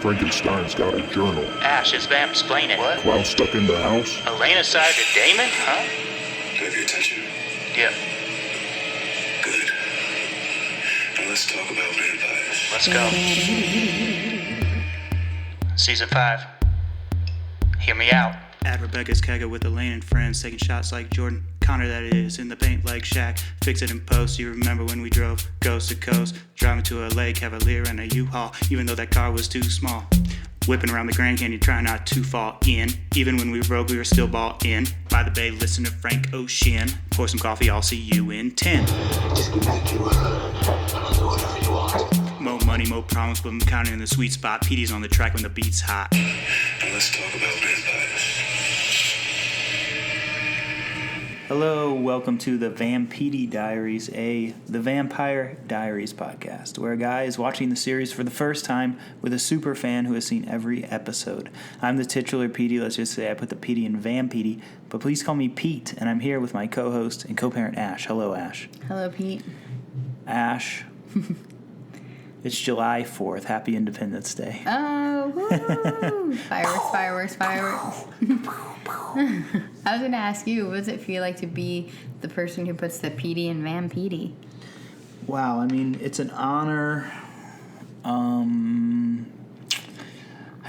Frankenstein's got a journal. Ash, is Vamp explaining? What? Clown stuck in the house. Elena side to Damon? Huh? Do I have your attention? Yep. Good. Now let's talk about vampires. Let's go. Season 5. Hear me out. At Rebecca's kegger with Elaine and friends, taking shots like Jordan Connor, that is, in the paint like Shaq. Fix it in post. You remember when we drove coast to coast, driving to LA Cavalier and a U-Haul, even though that car was too small. Whipping around the Grand Canyon, trying not to fall in. Even when we rode, we were still ball in. By the bay, listen to Frank Ocean. Pour some coffee, I'll see you in 10. Just give me the cue. I'll do whatever you want. Mo money, mo problems, but I'm counting in the sweet spot. PD's on the track when the beat's hot. Now let's talk about vampires. Hello, welcome to the Vampire Diaries, the Vampire Diaries podcast, where a guy is watching the series for the first time with a super fan who has seen every episode. I'm the titular PD, let's just say I put the PD in Vampede, but please call me Pete, and I'm here with my co-host and co-parent Ash. Hello, Ash. Hello, Pete. Ash, it's July 4th. Happy Independence Day. Oh, woo! Fireworks. I was going to ask you, what does it feel like to be the person who puts the PD in Vampede? Wow, I mean, it's an honor. I've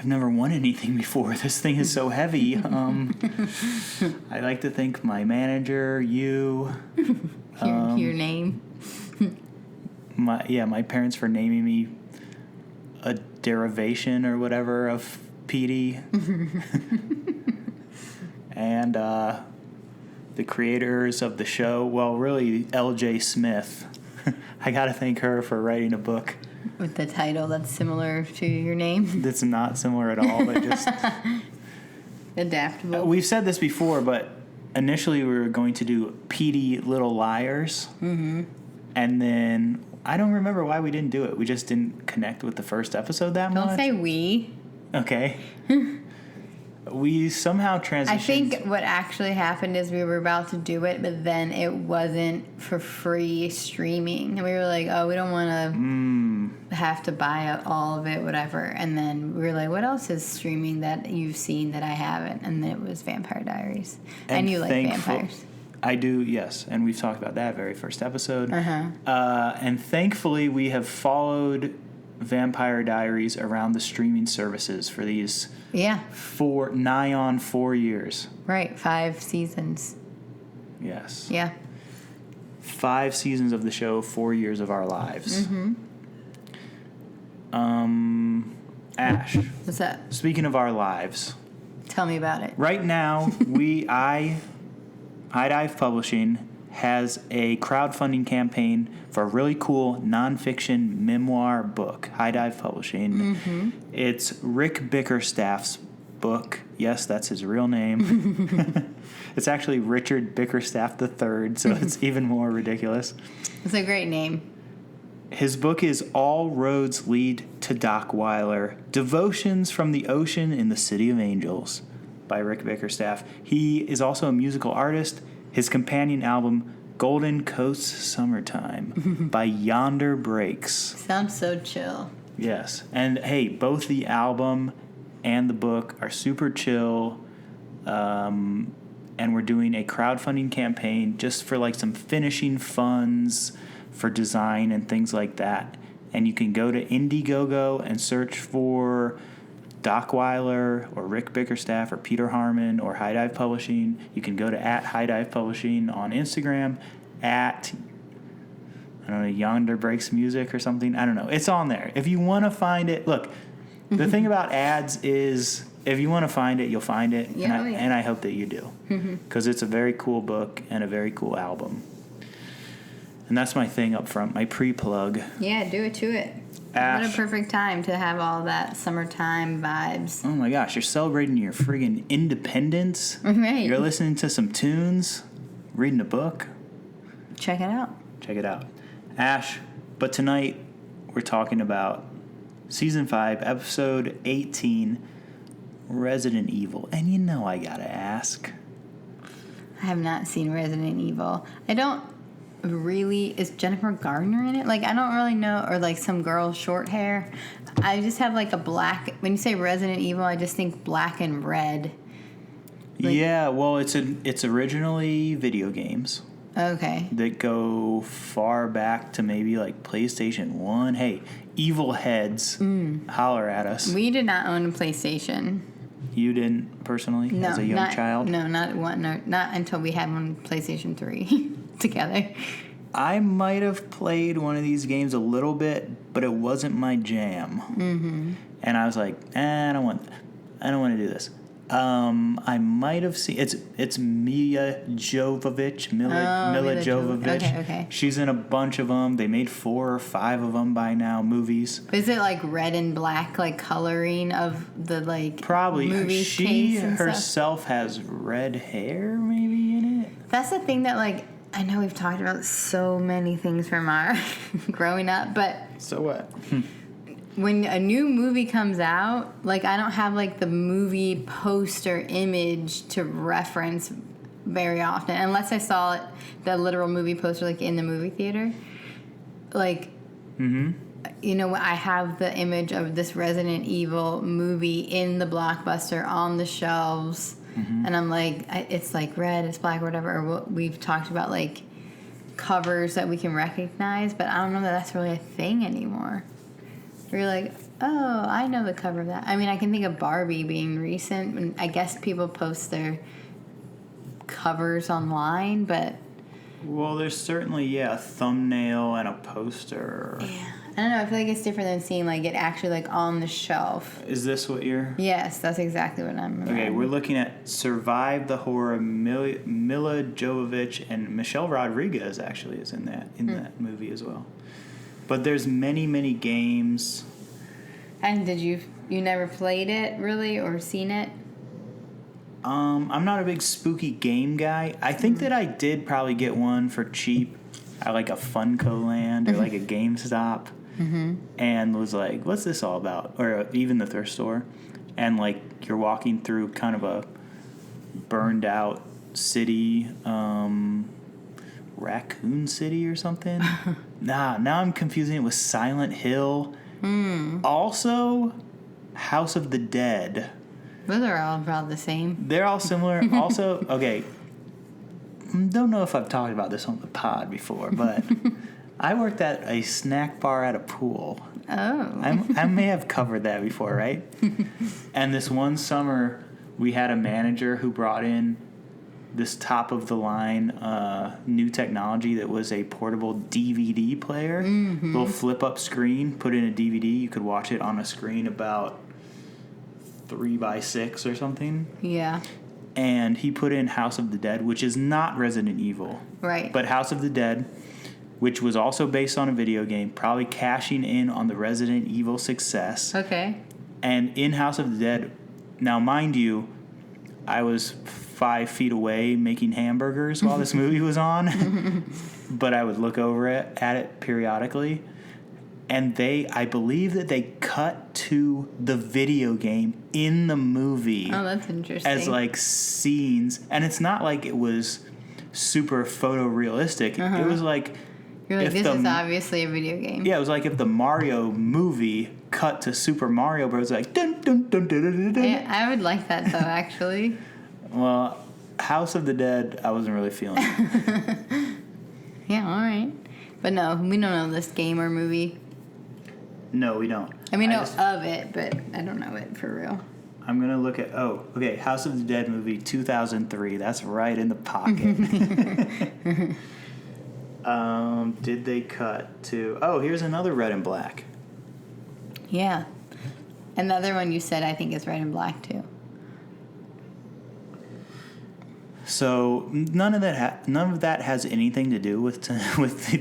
never won anything before. This thing is so heavy. I like to thank my manager, you. Your name. My parents for naming me a derivation or whatever of PD. And the creators of the show, well, really, L.J. Smith. I got to thank her for writing a book. With the title that's similar to your name. That's not similar at all, but just... Adaptable. We've said this before, but initially we were going to do PD Little Liars. Mm-hmm. And then... I don't remember why we didn't do it. We just didn't connect with the first episode that much. Don't say we. Okay. We somehow transitioned. I think what actually happened is we were about to do it, but then it wasn't for free streaming. And we were like, oh, we don't want to have to buy all of it, whatever. And then we were like, what else is streaming that you've seen that I haven't? And then it was Vampire Diaries. And you like vampires. I do, yes, and we've talked about that very first episode. And thankfully, we have followed Vampire Diaries around the streaming services for these nigh on 4 years. Right, 5 seasons. Yes. Yeah. 5 seasons of the show, 4 years of our lives. Ash. What's that? Speaking of our lives. Tell me about it. Right now, High Dive Publishing has a crowdfunding campaign for a really cool nonfiction memoir book. High Dive Publishing. Mm-hmm. It's Rick Bickerstaff's book. Yes, that's his real name. It's actually Richard Bickerstaff III, so it's even more ridiculous. It's a great name. His book is All Roads Lead to Dockweiler, Devotions from the Ocean in the City of Angels, by Rick Bickerstaff. He is also a musical artist. His companion album, Golden Coast Summertime, by Yonder Breaks. Sounds so chill. Yes. And, hey, both the album and the book are super chill. And we're doing a crowdfunding campaign just for, like, some finishing funds for design and things like that. And you can go to Indiegogo and search for Dockweiler or Rick Bickerstaff or Peter Harmon or High Dive Publishing. You can go to @High Dive Publishing on Instagram, Yonder Breaks Music or something. I don't know. It's on there. If you want to find it, look, the thing about ads is if you want to find it, you'll find it. Yeah, and I hope that you do. Because it's a very cool book and a very cool album. And that's my thing up front, my pre-plug. Yeah, do it to it. Ash. What a perfect time to have all that summertime vibes. Oh my gosh, you're celebrating your friggin' independence. Right. You're listening to some tunes, reading a book. Check it out. Check it out. Ash, but tonight we're talking about Season 5, Episode 18, Resident Evil. And you know I gotta ask. I have not seen Resident Evil. I don't really, is Jennifer Gardner in it? Like, I don't really know, or like some girl with short hair. I just have like a black, when you say Resident Evil, I just think black and red. Like, yeah, well, it's originally video games. Okay. That go far back to maybe like PlayStation 1. Hey, evil heads, holler at us. We did not own a PlayStation. You didn't personally, No, as a young child? No, not one. No, not until we had one PlayStation 3 together. I might have played one of these games a little bit, but it wasn't my jam. Mm-hmm. And I was like, I don't want to do this. I might have seen it's Mila Jovovich. Okay. She's in a bunch of them. They made 4 or 5 of them by now. Movies. Is it like red and black, like coloring of the like probably movie she case and herself stuff? has red hair maybe in it. That's the thing that like I know we've talked about so many things from our growing up, but So what? when a new movie comes out, like I don't have like the movie poster image to reference very often, unless I saw it, the literal movie poster like in the movie theater. Like, you know, I have the image of this Resident Evil movie in the Blockbuster on the shelves, and I'm like, it's like red, it's black, or whatever. Or we've talked about like covers that we can recognize, but I don't know that that's really a thing anymore. You're like, oh, I know the cover of that. I mean, I can think of Barbie being recent, and I guess people post their covers online, but... Well, there's certainly, a thumbnail and a poster. Yeah. I don't know, I feel like it's different than seeing, like, it actually, like, on the shelf. Is this what you're... Yes, that's exactly what I'm... Okay, we're looking at Survive the Horror. Mila Jovovich and Michelle Rodriguez actually is in that movie as well. But there's many, many games. And did you never played it, really, or seen it? I'm not a big spooky game guy. I think that I did probably get one for cheap at like a Funko Land or like a GameStop. And was like, what's this all about? Or even the thrift store. And like you're walking through kind of a burned out city, Raccoon City or something. Now I'm confusing it with Silent Hill. Also, House of the Dead. Those are all about the same. They're all similar. Also, okay, don't know if I've talked about this on the pod before, but I worked at a snack bar at a pool. Oh. I may have covered that before, right? And this one summer, we had a manager who brought in this top-of-the-line new technology that was a portable DVD player. Little flip-up screen, put in a DVD. You could watch it on a screen about 3x6 or something. Yeah. And he put in House of the Dead, which is not Resident Evil. Right. But House of the Dead, which was also based on a video game, probably cashing in on the Resident Evil success. Okay. And in House of the Dead, now mind you, I was 5 feet away making hamburgers while this movie was on, but I would look over at it periodically. And I believe that they cut to the video game in the movie. Oh, that's interesting. As like scenes, and it's not like it was super photorealistic. It was like, you're like, this is obviously a video game. Yeah, it was like if the Mario movie cut to Super Mario Bros. Like dun dun dun dun dun dun. Yeah, I would like that though, actually. Well, House of the Dead, I wasn't really feeling it. Yeah, all right. But no, we don't know this game or movie. No, we don't. I mean, of it, but I don't know it for real. I'm going to look at, House of the Dead movie, 2003. That's right in the pocket. Did they cut to... Oh, here's another red and black. Yeah. Another one you said I think is red and black, too. So none of that has anything to do with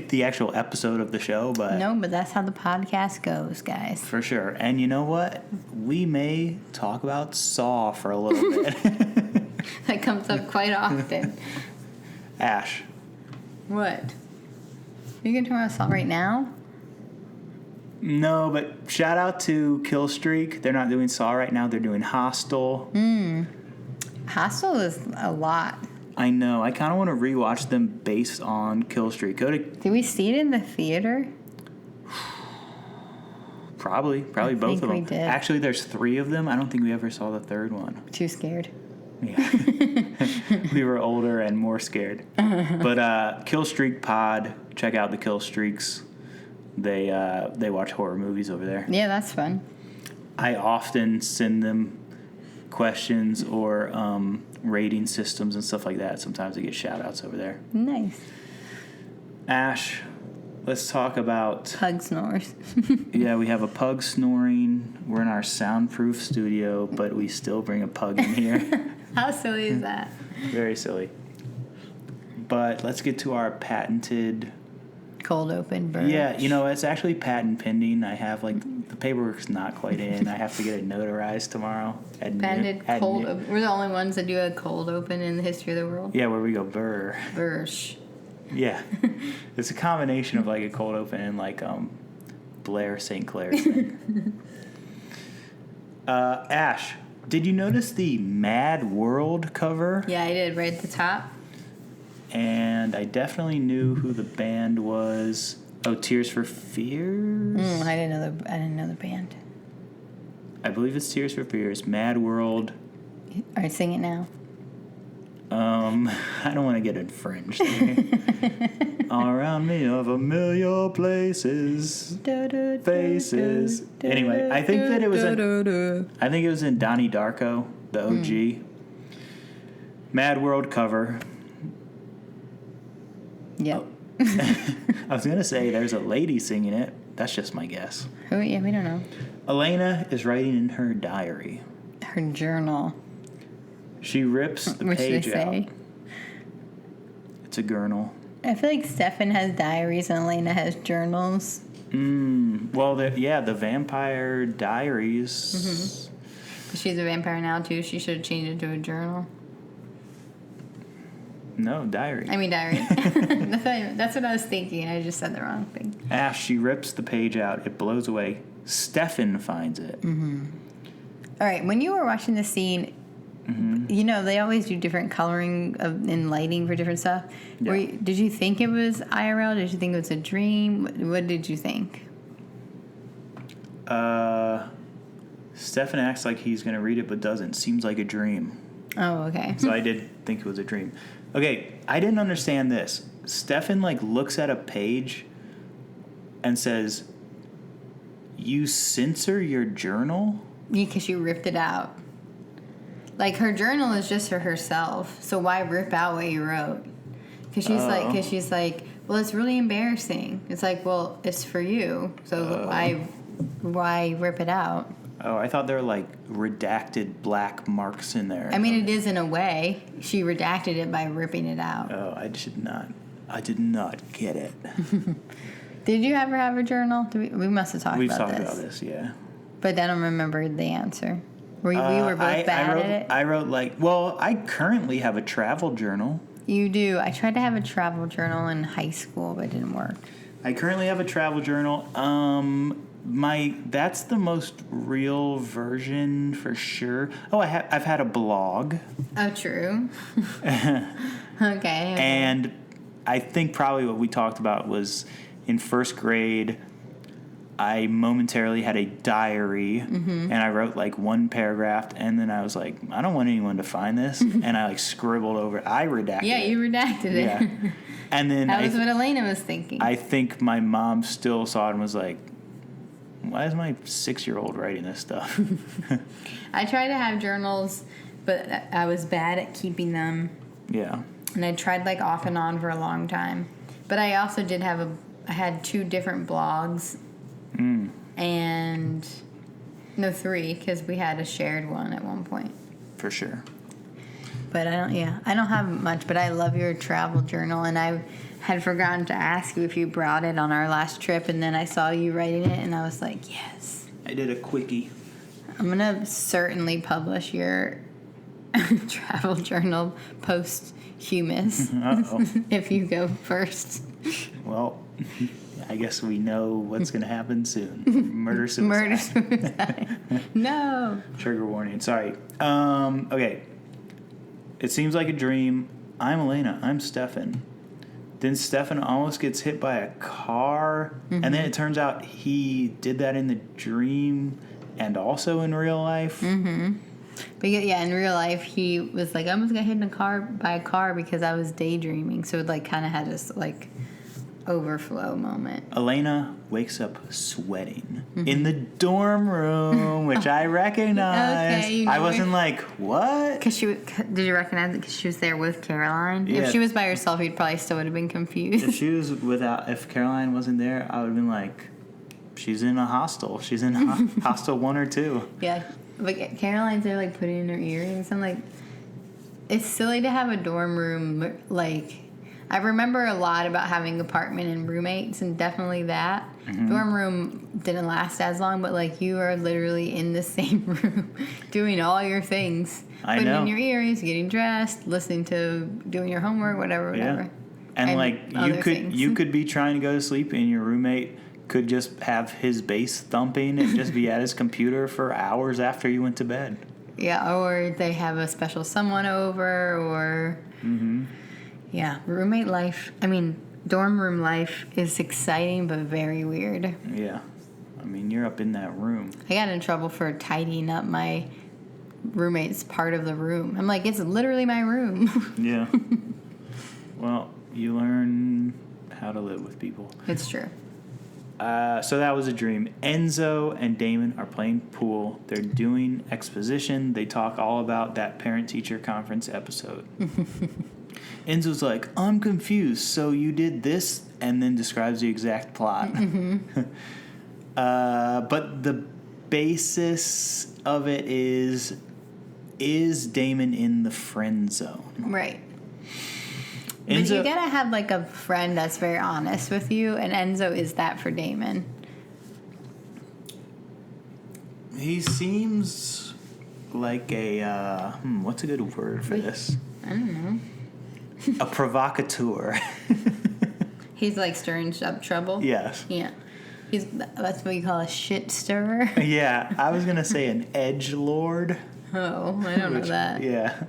the actual episode of the show, but no, but that's how the podcast goes, guys. For sure. And you know what? We may talk about Saw for a little bit. That comes up quite often. Ash. What? Are you gonna talk about Saw right now? No, but shout out to Kill Streak. They're not doing Saw right now. They're doing Hostel. Hostel is a lot. I know. I kind of want to rewatch them based on Kill Streak. Did we see it in the theater? Probably both of them. We did. Actually, there's 3 of them. I don't think we ever saw the third one. Too scared. Yeah. We were older and more scared. But Kill Streak Pod, check out the Kill Streaks. They watch horror movies over there. Yeah, that's fun. I often send them questions or rating systems and stuff like that. Sometimes I get shout-outs over there. Nice. Ash, let's talk about... Pug snores. Yeah, we have a pug snoring. We're in our soundproof studio, but we still bring a pug in here. How silly is that? Very silly. But let's get to our patented... Cold open bird. Yeah, it's actually patent pending. I have, the paperwork's not quite in. I have to get it notarized tomorrow. Patented cold open. We're the only ones that do a cold open in the history of the world. Yeah, where we go, burr. Bursh. Yeah. It's a combination of, a cold open and, Blair St. Clair thing. Ash, did you notice the Mad World cover? Yeah, I did, right at the top. And I definitely knew who the band was. Oh, Tears for Fears? I didn't know the band. I believe it's Tears for Fears. Mad World. All right, sing it now. I don't want to get infringed. All around me of a million places, faces. Anyway, I think that it was in Donnie Darko, the OG. Mad World cover. Yep. I was going to say there's a lady singing it. That's just my guess. Oh, yeah, we don't know. Elena is writing in her diary. Her journal. She rips the What page should I say? out. It's a journal. I feel like Stefan has diaries and Elena has journals. Well, the Vampire Diaries. She's a vampire now, too. She should have changed it to a journal. No, diary. I mean, diary. That's what I was thinking. I just said the wrong thing. Ash, she rips the page out. It blows away. Stefan finds it. All right, when you were watching the scene, they always do different coloring and lighting for different stuff. Yeah. Did you think it was IRL? Did you think it was a dream? What did you think? Stefan acts like he's going to read it, but doesn't. Seems like a dream. Oh, okay. So I did think it was a dream. Okay, I didn't understand this. Stefan, looks at a page and says, "You censor your journal?" Yeah, because you ripped it out. Her journal is just for herself, so why rip out what you wrote? Because she's like, well, it's really embarrassing. It's like, well, it's for you, so why rip it out? Oh, I thought there were redacted black marks in there. I mean, it is in a way. She redacted it by ripping it out. Oh, I did not get it. Did you ever have a journal? We must have talked about this. We've talked about this, yeah. But I don't remember the answer. We were both bad at it? I wrote I currently have a travel journal. You do. I tried to have a travel journal in high school, but it didn't work. I currently have a travel journal. That's the most real version for sure. Oh, I've had a blog. Oh, true. Okay. And I think probably what we talked about was in first grade, I momentarily had a diary, and I wrote one paragraph, and then I was like, I don't want anyone to find this, and I scribbled over it. I redacted it. Yeah, you redacted it. Yeah. And then that was what Elena was thinking. I think my mom still saw it and was like, why is my 6-year-old writing this stuff? I tried to have journals, but I was bad at keeping them. Yeah. And I tried off and on for a long time. But I also did I had 2 different blogs. And, no, 3, because we had a shared one at one point. For sure. But I don't have much, but I love your travel journal, and I had forgotten to ask you if you brought it on our last trip, and then I saw you writing it, and I was like, yes. I did a quickie. I'm going to certainly publish your travel journal posthumous if you go first. Well, I guess we know what's going to happen soon. Murder, suicide. Murder, suicide. No. Trigger warning. Sorry. Okay. It seems like a dream. I'm Elena. I'm Stefan. Then Stefan almost gets hit by a car. And then it turns out he did that in the dream and also in real life. But yeah, in real life, he was like, I almost got hit by a car because I was daydreaming. So it like kind of had this like overflow moment. Elena wakes up sweating in the dorm room, which I recognized. Okay, you know I wasn't like, what? Did you recognize it because she was there with Caroline? Yeah. If she was by herself, you'd probably still would have been confused. If Caroline wasn't there, I would have been like, she's in a hostel. She's in hostel 1 or 2. Yeah, but Caroline's there like putting in her earrings. I'm like, it's silly to have a dorm room like. I remember a lot about having apartment and roommates, and definitely that. Dorm room didn't last as long, but like you are literally in the same room doing all your things. I putting know. in your earrings, getting dressed, listening to, doing your homework, whatever. Yeah. And like you could be trying to go to sleep and your roommate could just have his bass thumping and just be at his computer for hours after you went to bed. Yeah, or they have a special someone over, or... Yeah, roommate life, dorm room life is exciting but very weird. Yeah. I mean, you're up in that room. I got in trouble for tidying up my roommate's part of the room. I'm like, it's literally my room. Yeah. Well, you learn how to live with people. It's true. So that was a dream. Enzo and Damon are playing pool. They're doing exposition. They talk all about that parent-teacher conference episode. Enzo's like, I'm confused. So you did this, and then describes the exact plot. But the basis of it is Damon in the friend zone? Right. Enzo, But you gotta have like a friend that's very honest with you, and Enzo is that for Damon. he seems like a, what's a good word for this? I don't know. A provocateur. He's like stirring up trouble. Yes. Yeah. That's what you call a shit stirrer. Yeah, I was going to say an edgelord. Oh, I don't know that. Yeah.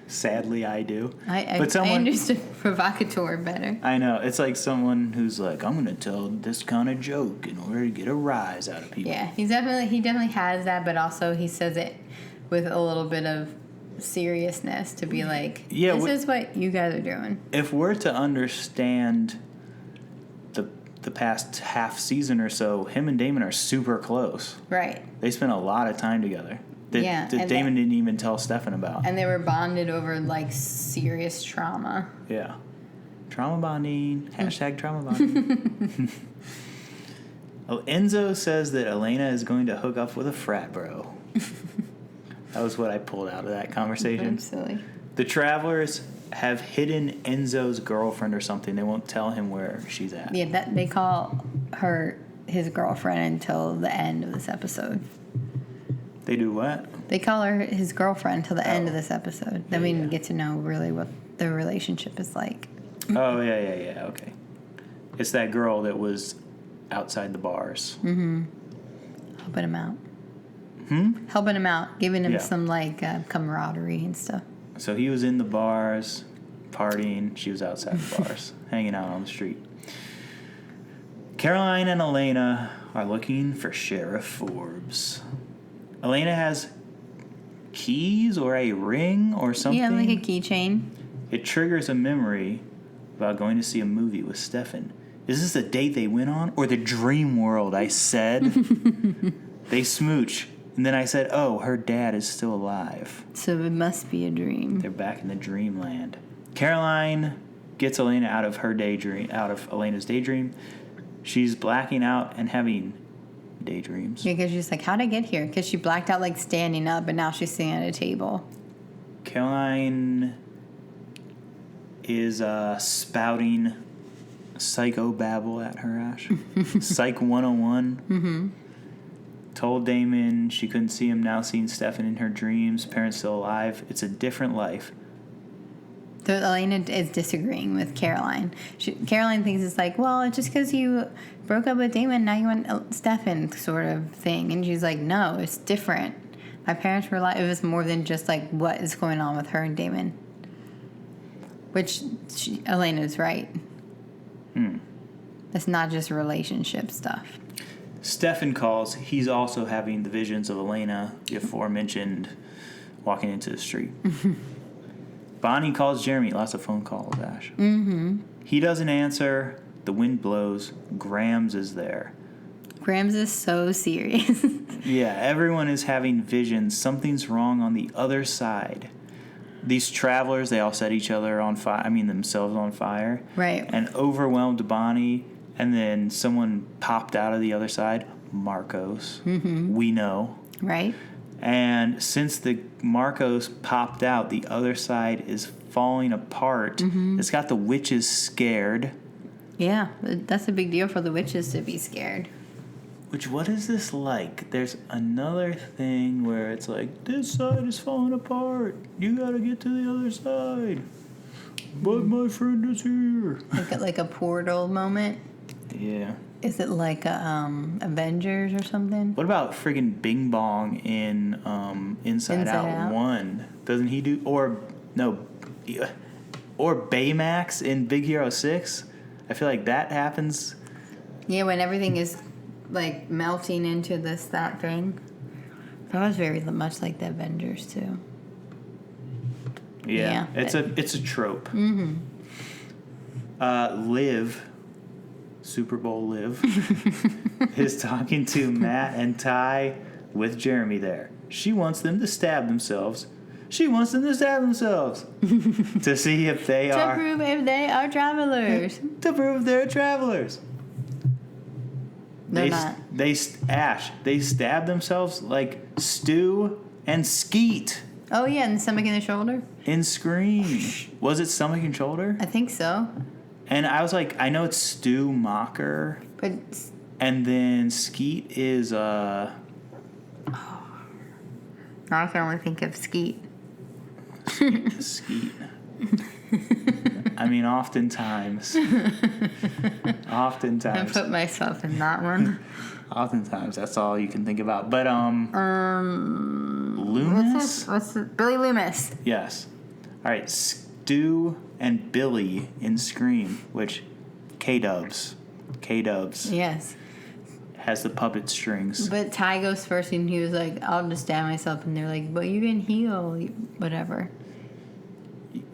Sadly, I do. I understood provocateur better. I know. It's like someone who's like, I'm going to tell this kind of joke in order to get a rise out of people. Yeah, he definitely has that, but also he says it with a little bit of seriousness to be like, this is what you guys are doing. If we're to understand the past half season or so, him and Damon are super close. Right. They spent a lot of time together. That Damon didn't even tell Stefan about. And they were bonded over like serious trauma. Yeah. Trauma bonding. Hashtag trauma bonding. Enzo says that Elena is going to hook up with a frat bro. That was what I pulled out of that conversation. That's silly. The travelers have hidden Enzo's girlfriend or something. They won't tell him where she's at. Yeah, they call her his girlfriend until the end of this episode. They do what? They call her his girlfriend until the end of this episode. Then we get to know really what the relationship is like. Oh, yeah, okay. It's that girl that was outside the bars. Mm-hmm. Helping him out. Helping him out. Giving him some, camaraderie and stuff. So he was in the bars, partying. She was outside the bars, hanging out on the street. Caroline and Elena are looking for Sheriff Forbes. Elena has keys or a ring or something. Yeah, like a keychain. It triggers a memory about going to see a movie with Stefan. Is this the date they went on or the dream world? I said. They smooch. And then I said, oh, her dad is still alive. So it must be a dream. They're back in the dreamland. Caroline gets Elena out of Elena's daydream. She's blacking out and having daydreams. Yeah, because she's like, how'd I get here? Because she blacked out like standing up, and now she's sitting at a table. Caroline is spouting psychobabble at her, Ash. Psych 101. Mm-hmm. Told Damon she couldn't see him, now seeing Stefan in her dreams. Parents still alive. It's a different life. So Elena is disagreeing with Caroline. Caroline thinks it's like, well, just because you broke up with Damon, now you want Stefan sort of thing. And she's like, no, it's different. My parents were alive. It was more than just like what is going on with her and Damon. Which Elena's right. Hmm. It's not just relationship stuff. Stefan calls. He's also having the visions of Elena, the aforementioned, walking into the street. Bonnie calls Jeremy. Lots of phone calls, Ash. Mm-hmm. He doesn't answer. The wind blows. Grams is there. Grams is so serious. Yeah, everyone is having visions. Something's wrong on the other side. These travelers, they all set each other on fire. I mean, themselves on fire. Right. And overwhelmed Bonnie. And then someone popped out of the other side. Markos. Mm-hmm. We know. Right. And since the Markos popped out, the other side is falling apart. Mm-hmm. It's got the witches scared. Yeah, that's a big deal for the witches to be scared. Which, what is this like? There's another thing where it's like, this side is falling apart. You gotta get to the other side. But my friend is here. Like a portal moment. Yeah. Is it like a, Avengers or something? What about friggin' Bing Bong in Inside Out 1? Doesn't he do... Or Baymax in Big Hero 6? I feel like that happens. Yeah, when everything is like melting into that thing. That was very much like the Avengers too. Yeah. It's a trope. Mm-hmm. Liv, Super Bowl Liv, is talking to Matt and Ty with Jeremy there. She wants them to stab themselves. To see if they To are... prove if they are travelers. To prove they're travelers. They're not. They stab themselves like Stu and Skeet Oh, yeah, and the stomach and the shoulder? in Scream. Was it stomach and shoulder? I think so. And I was like, I know it's Stu Mocker, But and then Skeet is I can only think of Skeet. Skeet. I mean, oftentimes. I put myself in that one. Oftentimes, that's all you can think about. But Loomis? What's it? Billy Loomis. Yes. All right, Stu and Billy in Scream, which K-Dubs Yes. has the puppet strings. But Ty goes first, and he was like, I'll just stab myself. And they're like, but you can heal, whatever.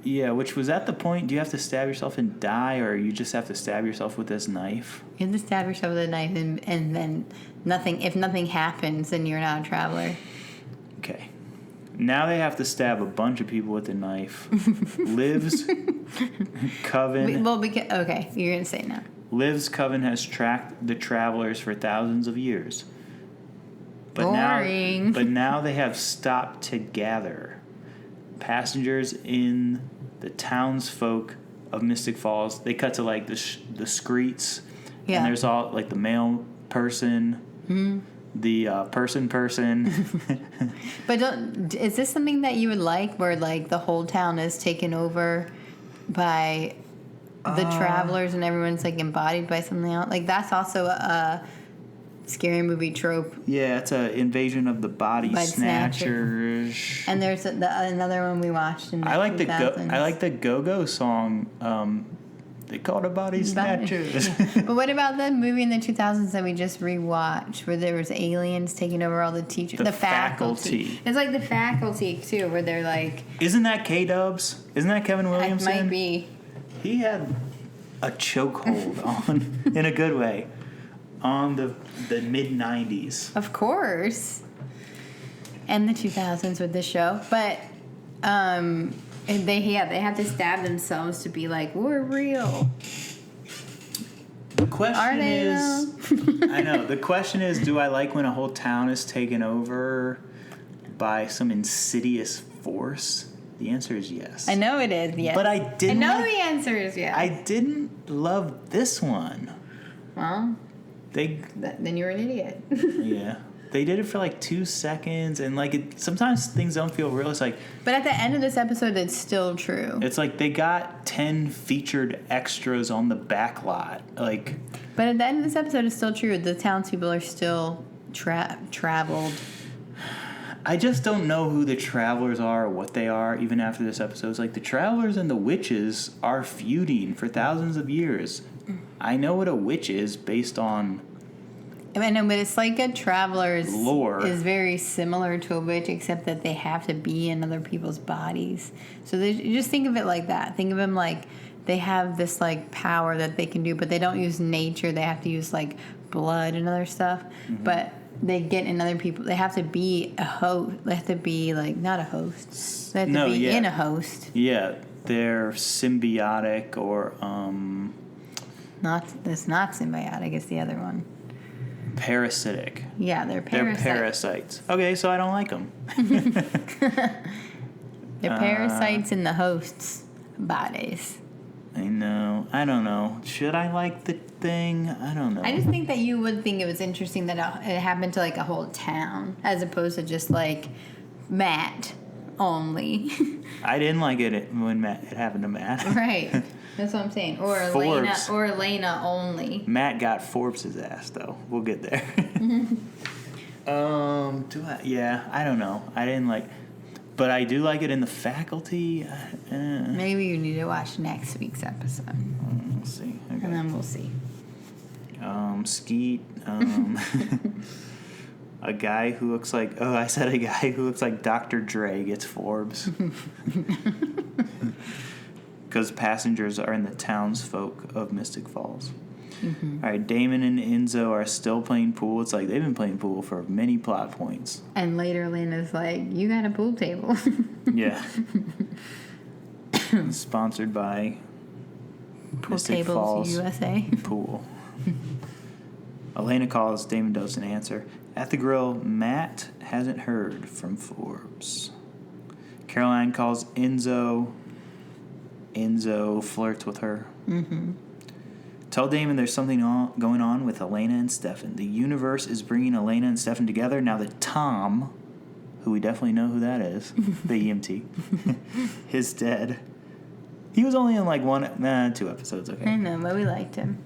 Yeah, which was at the point, do you have to stab yourself and die, or you just have to stab yourself with this knife? You have to stab yourself with a knife, and then if nothing happens, then you're not a traveler. Okay. Now they have to stab a bunch of people with a knife. Liv's coven... Okay, you're going to say no. Liv's coven has tracked the travelers for thousands of years. Boring. But now they have stopped to gather. Passengers in the townsfolk of Mystic Falls, they cut to like the screets. Yeah. And there's all like the male person, the person. But is this something that you would like, where like the whole town is taken over by the travelers and everyone's like embodied by something else? Like that's also a scary movie trope. Yeah, it's an invasion of the body snatchers. And there's another one we watched in the 2000s. I like the Go-Go song. They called it Body Snatchers. But what about the movie in the 2000s that we just rewatched, where there was aliens taking over all the teachers? The Faculty. It's like The Faculty too, where they're like. Isn't that K-Dubs? Isn't that Kevin Williamson? It might be. He had a chokehold on, in a good way, on the mid-90s. Of course. And the 2000s with this show. But they have to stab themselves to be like, we're real. The question Are they is... I know. The question is, do I like when a whole town is taken over by some insidious force? The answer is yes. I know it is, yes. But I didn't... I know the answer is yes. I didn't love this one. Well... Then you're an idiot. Yeah. They did it for like 2 seconds, and like sometimes things don't feel real. It's like... But at the end of this episode, it's still true. It's like they got 10 featured extras on the back lot. Like... But at the end of this episode, it's still true. The townspeople are still traveled. I just don't know who the Travelers are or what they are, even after this episode. It's like the Travelers and the witches are feuding for thousands of years. I know what a witch is based on I know, but it's like a Traveler's lore. Is very similar to a witch, except that they have to be in other people's bodies. So just think of it like that. Think of them like they have this like power that they can do, but they don't use nature. They have to use like blood and other stuff. Mm-hmm. But they get in other people. They have to be a host. They have to be like not a host. They have to be in a host. Yeah, they're symbiotic or Not it's not symbiotic. It's the other one. parasitic. Yeah, they're parasites. They're parasites. Okay, so I don't like them. They're parasites in the host's bodies. I know. I don't know. Should I like the thing? I don't know. I just think that you would think it was interesting that it happened to like a whole town as opposed to just like Matt only. I didn't like it when it happened to Matt. Right. That's what I'm saying. Or Elena only. Matt got Forbes' ass though. We'll get there. I don't know. I didn't like, but I do like it in the Faculty. Maybe you need to watch next week's episode. We'll see. Okay. And then we'll see. Skeet. A guy who looks like Dr. Dre gets Forbes. Because passengers are in the townsfolk of Mystic Falls. Mm-hmm. All right, Damon and Enzo are still playing pool. It's like they've been playing pool for many plot points. And later Lena's like, you got a pool table. Yeah. Sponsored by Pool Mystic Tables Falls USA. Pool. Elena calls, Damon doesn't answer. At the grill, Matt hasn't heard from Forbes. Caroline calls Enzo. Enzo flirts with her. Mm-hmm. Tell Damon there's something going on with Elena and Stefan. The universe is bringing Elena and Stefan together now that Tom, who we definitely know who that is, the EMT, is dead. He was only in like 2 episodes, okay? I know, but we liked him.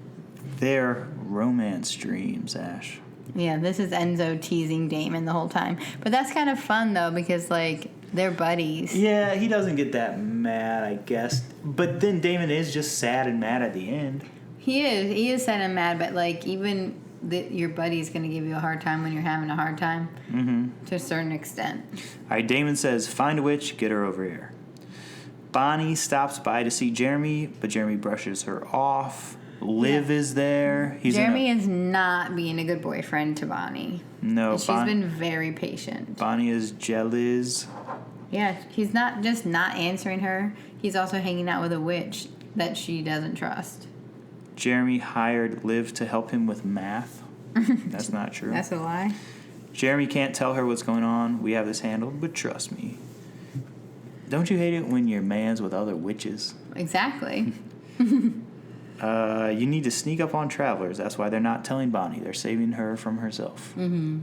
Their romance dreams, Ash. Yeah, this is Enzo teasing Damon the whole time. But that's kind of fun, though, because, like, they're buddies. Yeah, he doesn't get that mad, I guess. But then Damon is just sad and mad at the end. He is sad and mad, but, like, even your buddy's going to give you a hard time when you're having a hard time. Mm-hmm. To a certain extent. All right, Damon says, find a witch, get her over here. Bonnie stops by to see Jeremy, but Jeremy brushes her off. Liv is there. Jeremy is not being a good boyfriend to Bonnie. No, and she's been very patient. Bonnie is jealous. Yeah, he's not just not answering her. He's also hanging out with a witch that she doesn't trust. Jeremy hired Liv to help him with math. That's not true. That's a lie. Jeremy can't tell her what's going on. We have this handled, but trust me. Don't you hate it when you're mans with other witches? Exactly. You need to sneak up on travelers. That's why they're not telling Bonnie. They're saving her from herself. Mm-hmm.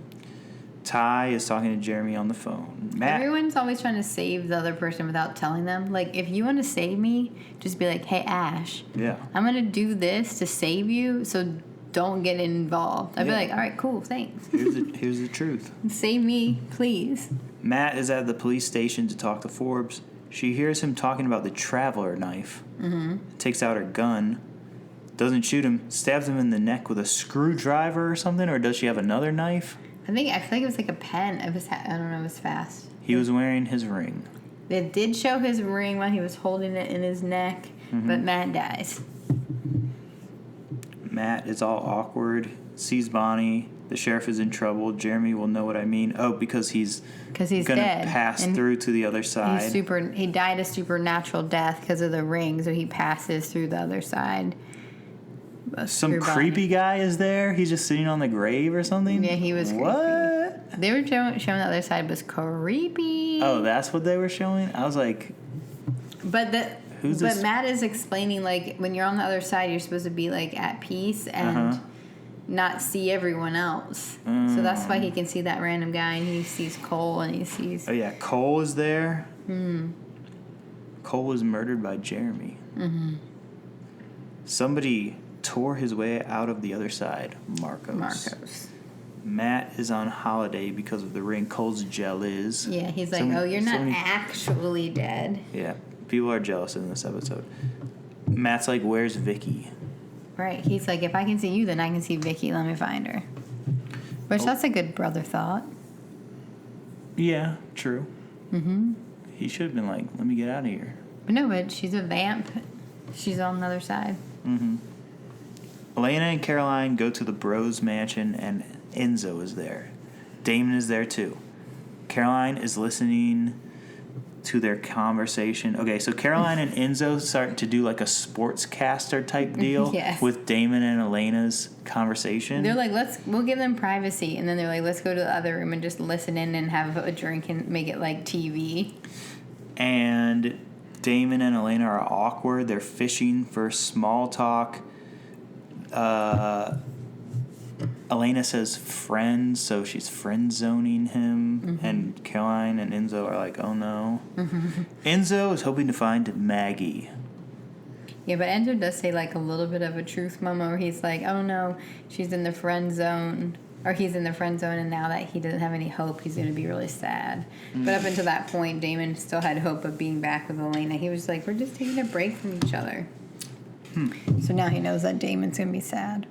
Ty is talking to Jeremy on the phone. Matt. Everyone's always trying to save the other person without telling them. Like, if you want to save me, just be like, hey, Ash. Yeah. I'm going to do this to save you, so don't get involved. I'd be like, all right, cool, thanks. Here's the truth. Save me, please. Matt is at the police station to talk to Forbes. She hears him talking about the traveler knife. Mm-hmm. Takes out her gun. Doesn't shoot him. Stabs him in the neck with a screwdriver or something. Or does she have another knife? I feel like it was like a pen. I don't know. It was fast. He was wearing his ring. They did show his ring while he was holding it in his neck. Mm-hmm. But Matt dies. Matt is all awkward. Sees Bonnie. The sheriff is in trouble. Jeremy will know what I mean. Oh, because he's gonna dead. Pass through to the other side. He died a supernatural death because of the ring, so he passes through the other side. Some creepy guy is there. He's just sitting on the grave or something. Yeah, he was creepy. What? They were showing the other side was creepy. Oh, that's what they were showing? I was like, But who's this? Matt is explaining, like, when you're on the other side, you're supposed to be, like, at peace and not see everyone else. So that's why he can see that random guy, and he sees Cole, and he sees... Oh, yeah, Cole is there. Cole was murdered by Jeremy. Mm-hmm. Somebody tore his way out of the other side. Markos. Matt is on holiday because of the ring. Cole's jealous. Yeah, he's like, oh, you're not actually dead. Yeah, people are jealous in this episode. Matt's like, where's Vicky? Right. He's like, if I can see you, then I can see Vicky. Let me find her. Which, that's a good brother thought. Yeah, true. Mm-hmm. He should have been like, let me get out of here. But no, but she's a vamp. She's on the other side. Mm-hmm. Elena and Caroline go to the Bros mansion, and Enzo is there. Damon is there, too. Caroline is listening to their conversation. Okay, so Caroline and Enzo start to do like a sportscaster type deal Yes. with Damon and Elena's conversation. They're like, we'll give them privacy. And then they're like, let's go to the other room and just listen in and have a drink and make it like TV. And Damon and Elena are awkward. They're fishing for small talk. Elena says friend, so she's friend zoning him. Mm-hmm. And Caroline and Enzo are like, oh no. Mm-hmm. Enzo is hoping to find Maggie. Yeah, but Enzo does say like a little bit of a truth moment where he's like, oh no, she's in the friend zone. Or he's in the friend zone, and now that he doesn't have any hope, he's going to be really sad. But up until that point, Damon still had hope of being back with Elena. He was like, we're just taking a break from each other. So now he knows that Damon's going to be sad.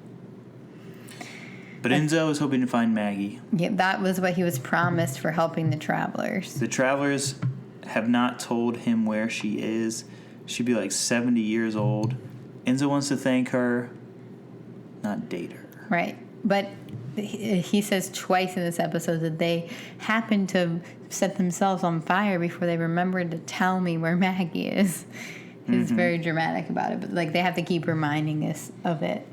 But Enzo is hoping to find Maggie. Yeah, that was what he was promised for helping the travelers. The travelers have not told him where she is. She'd be like 70 years old. Enzo wants to thank her, not date her. Right. But he says twice in this episode that they happened to set themselves on fire before they remembered to tell me where Maggie is. He's very dramatic about it, but like they have to keep reminding us of it.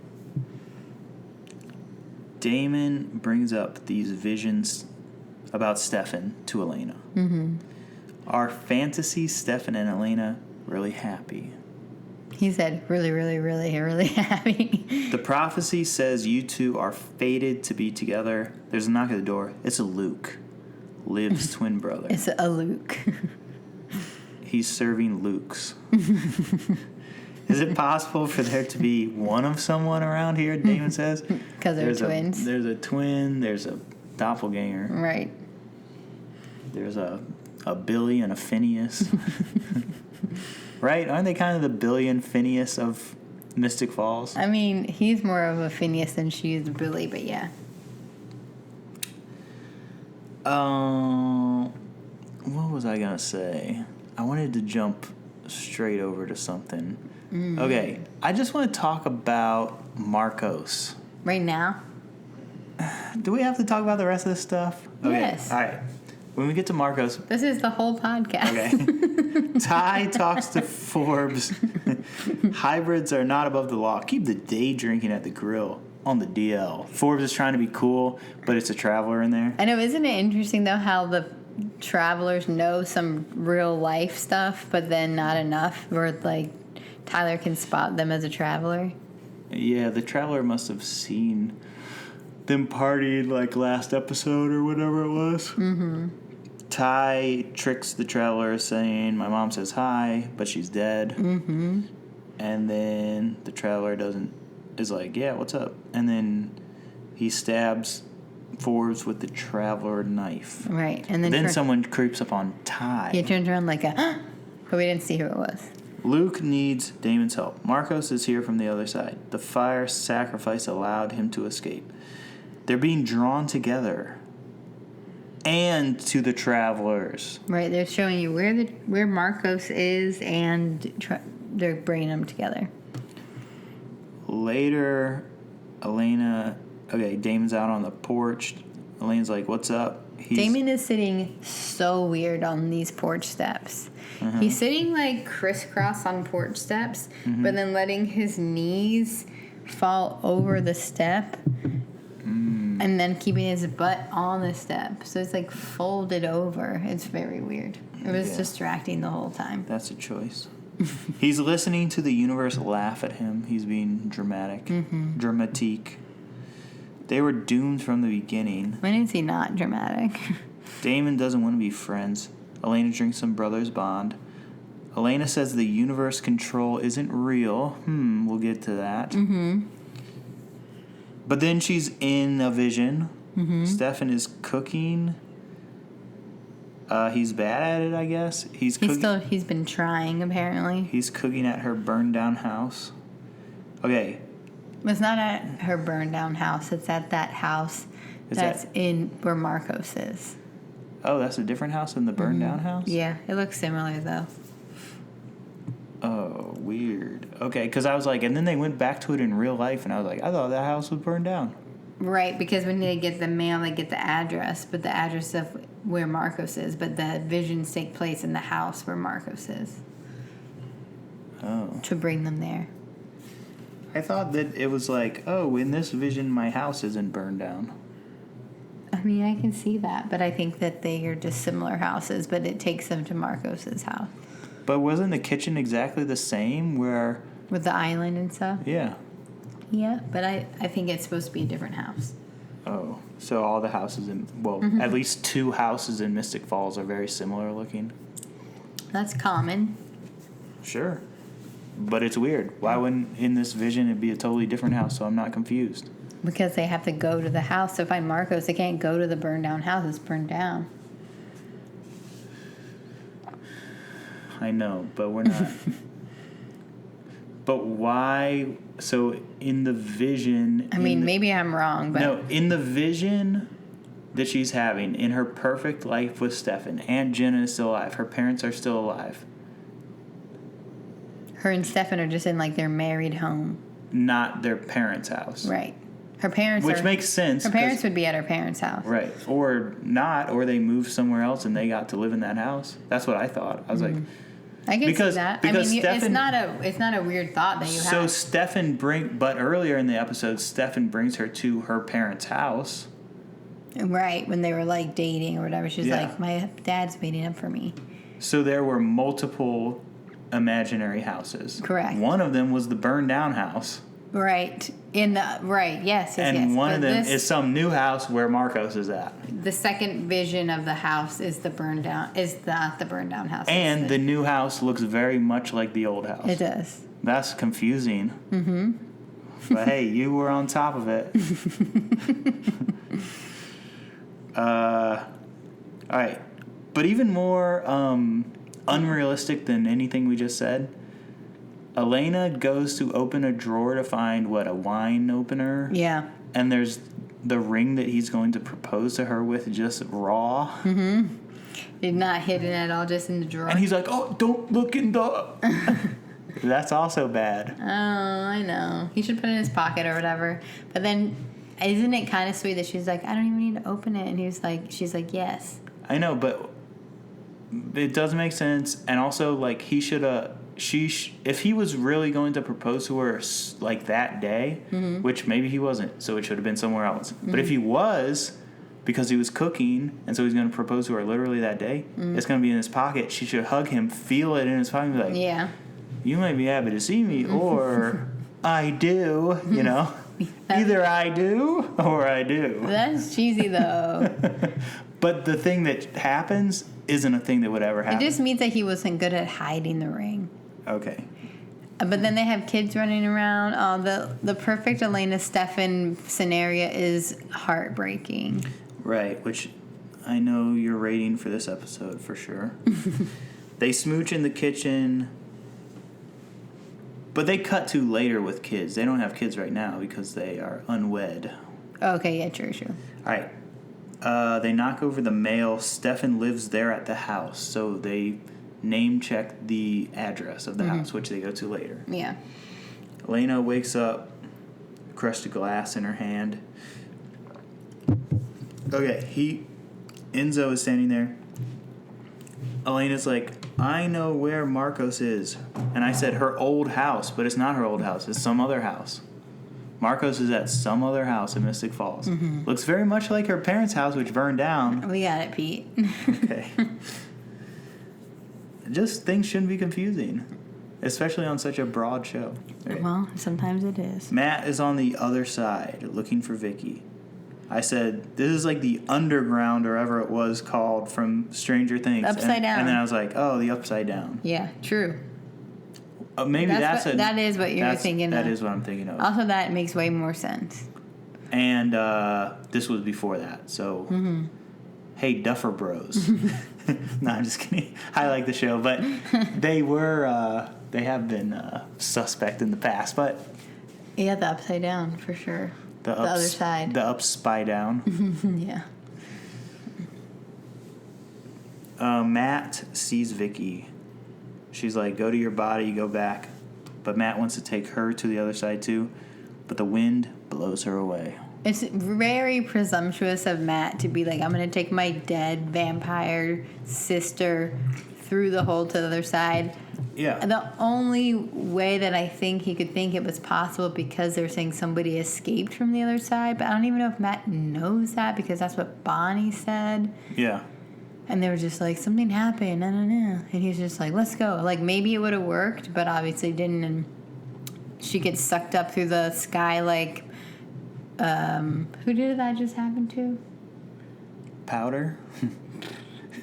Damon brings up these visions about Stefan to Elena. Are fantasy Stefan and Elena really happy? He said, really, really, really, really happy. The prophecy says you two are fated to be together. There's a knock at the door. It's a Luke, Liv's twin brother. It's a Luke. He's serving Lukes. Is it possible for there to be one of someone around here, Damon says? Because they're twins. There's a twin. There's a doppelganger. Right. There's a Billy and a Phineas. Right? Aren't they kind of the Billy and Phineas of Mystic Falls? I mean, he's more of a Phineas than she is a Billy, but yeah. What was I going to say? I wanted to jump straight over to something. Okay, I just want to talk about Markos. Right now? Do we have to talk about the rest of this stuff? Okay. Yes. All right. When we get to Markos... This is the whole podcast. Okay. Ty talks to Forbes. Hybrids are not above the law. Keep the day drinking at the grill on the DL. Forbes is trying to be cool, but it's a traveler in there. I know, isn't it interesting, though, how the travelers know some real life stuff, but then not enough, where, like, Tyler can spot them as a traveler? Yeah, the traveler must have seen them partied, like, last episode or whatever it was. Mm-hmm. Ty tricks the traveler saying, my mom says hi, but she's dead. Mm-hmm. And then the traveler is like, yeah, what's up? And then he stabs Forbes with the traveler knife. Right. And then someone creeps up on Ty. He turns around like a, but we didn't see who it was. Luke needs Damon's help. Markos is here from the other side. The fire sacrifice allowed him to escape. They're being drawn together. And to the travelers. Right, they're showing you where Markos is, and they're bringing them together. Later, Damon's out on the porch. Elena's like, what's up? Damon is sitting so weird on these porch steps. Uh-huh. He's sitting like crisscross on porch steps, but then letting his knees fall over the step. And then keeping his butt on the step. So it's like folded over. It's very weird. It was distracting the whole time. That's a choice. He's listening to the universe laugh at him. He's being dramatic. Dramatique. They were doomed from the beginning. When is he not dramatic? Damon doesn't want to be friends. Elena drinks some brother's bond. Elena says the universe control isn't real. We'll get to that. But then she's in a vision Stefan is cooking. He's bad at it, I guess. He's been trying, apparently. He's cooking at her burned down house. Okay. It's not at her burned down house. It's at that house in where Markos is. Oh, that's a different house than the burned down house? Yeah, it looks similar, though. Oh, weird. Okay, because I was like, and then they went back to it in real life, and I was like, I thought that house was burned down. Right, because when they get the mail, they get the address, but the address of where Markos is, but the visions take place in the house where Markos is. Oh. To bring them there. I thought that it was like, oh, in this vision, my house isn't burned down. I mean, I can see that, but I think that they are just similar houses, but it takes them to Markos' house. But wasn't the kitchen exactly the same where... With the island and stuff? Yeah. Yeah, but I think it's supposed to be a different house. Oh, so all the houses in... Well, at least 2 houses in Mystic Falls are very similar looking. That's common. Sure. But it's weird. Why wouldn't, in this vision, it be a totally different house? So I'm not confused. Because they have to go to the house to find Markos. They can't go to the burned down house. It's burned down. I know, but we're not. But why? So in the vision... I mean, maybe I'm wrong, but... No, in the vision that she's having, in her perfect life with Stefan, Aunt Jenna is still alive. Her parents are still alive. Her and Stefan are just in, like, their married home. Not their parents' house. Right. Her parents Which makes sense. Her parents would be at her parents' house. Right. Or not, or they moved somewhere else and they got to live in that house. That's what I thought. I was like... I can see that. I mean, Stefan, it's not a weird thought that you have. So but earlier in the episode, Stefan brings her to her parents' house. Right, when they were like dating or whatever. She's like, my dad's waiting up for me. So there were multiple imaginary houses. Correct. One of them was the burned down house. Right. Yes. And one of them is some new house where Markos is at. The second vision of the house is the burned down. Is not the burned down house. And the new house looks very much like the old house. It does. That's confusing. Mm-hmm. But hey, you were on top of it. All right. But even more unrealistic than anything we just said, Elena goes to open a drawer to find, a wine opener? Yeah. And there's the ring that he's going to propose to her with just raw. Mm-hmm. It's not hidden at all, just in the drawer. And he's like, oh, don't look in the... That's also bad. Oh, I know. He should put it in his pocket or whatever. But then, isn't it kind of sweet that she's like, I don't even need to open it? And she's like, yes. I know, but it doesn't make sense. And also, like, he should have... if he was really going to propose to her like that day, which maybe he wasn't, so it should have been somewhere else. But if he was, because he was cooking, and so he's going to propose to her literally that day, it's going to be in his pocket. She should hug him, feel it in his pocket, and be like, yeah, you might be happy to see me, or I do, you know? Either I do or I do. That's cheesy, though. But the thing that happens isn't a thing that would ever happen. It just means that he wasn't good at hiding the ring. Okay. But then they have kids running around. Oh, the perfect Elena Stefan scenario is heartbreaking. Right, which I know you're rating for this episode for sure. They smooch in the kitchen, but they cut to later with kids. They don't have kids right now because they are unwed. Okay, yeah, true. All right. They knock over the mail. Stefan lives there at the house, so they name check the address of the house, which they go to later. Yeah. Elena wakes up, crushed glass in her hand. Okay, Enzo is standing there. Elena's like, I know where Markos is. And I said her old house, but it's not her old house. It's some other house. Markos is at some other house in Mystic Falls. Looks very much like her parents' house, which burned down. We got it, Pete. Okay. Just things shouldn't be confusing, especially on such a broad show. Right. Well, sometimes it is. Matt is on the other side looking for Vicky. I said, this is like the underground or whatever it was called from Stranger Things. Upside down. And then I was like, oh, the upside down. Yeah, true. Maybe that is what you're thinking of. That is what I'm thinking of. Also, that makes way more sense. And this was before that. So, hey, Duffer Bros. No, I'm just kidding. I like the show, but they have been suspect in the past. But Yeah, the upside down, for sure. The other side. The up spy down. Yeah. Matt sees Vicky. She's like, go to your body, go back. But Matt wants to take her to the other side too. But the wind blows her away. It's very presumptuous of Matt to be like, I'm going to take my dead vampire sister through the hole to the other side. Yeah. The only way that I think he could think it was possible because they're saying somebody escaped from the other side. But I don't even know if Matt knows that because that's what Bonnie said. Yeah. And they were just like, something happened. I don't know. And he's just like, let's go. Like, maybe it would have worked, but obviously didn't. And she gets sucked up through the sky like... who did that just happen to? Powder?